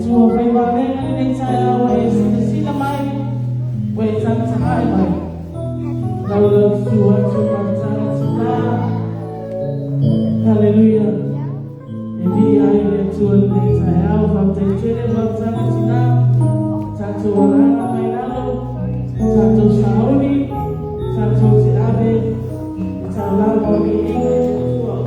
Tua vai valer nem saya wei sila mai wei sang sangai mai. Kalau tua cuma cara suka. Haleluya. Ebi ai le tua nei saya wam te chere wam sang cina. Satu orang mai lalu, satu saudi, satu si abe, salah bagi ingat tua.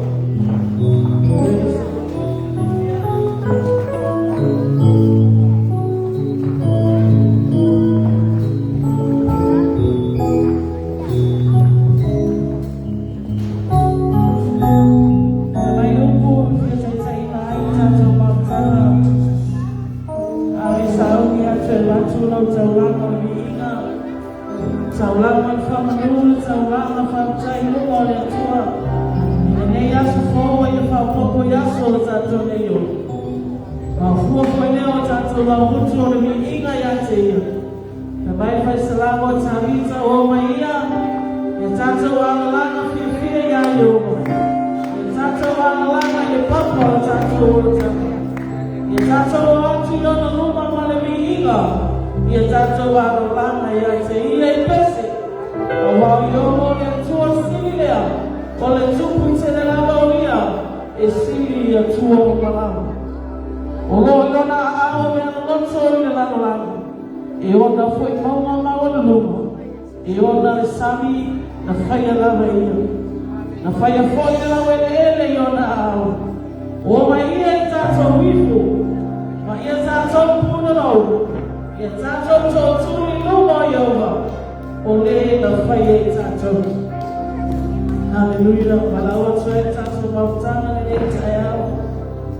Haleluya, balawat suai satu bautan ini saya,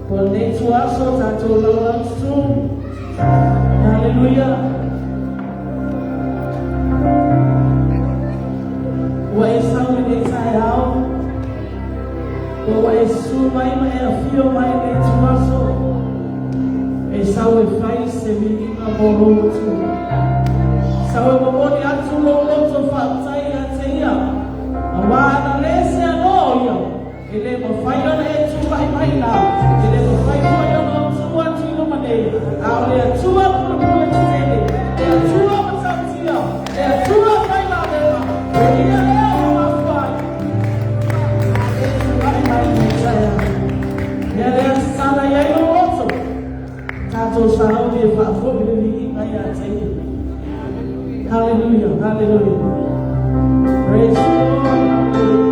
boleh suaso satu langsung. Haleluya. Wa esau ini saya, wa esu mai afio mai ini suaso. Esau fai semini amoroso. Esau memoni atu lokoto fatai atia. Awana lese anoia, ele mafaya na etu mai na, ele mafaya na tua tino mane, ale tua pula tene, ele tua masatia, ele tua mai na dela, ele é uma fai, ele saya, ele sana ya no oso, tato sana de fa fo de ya sai. Hallelujah, hallelujah. Praise the Lord.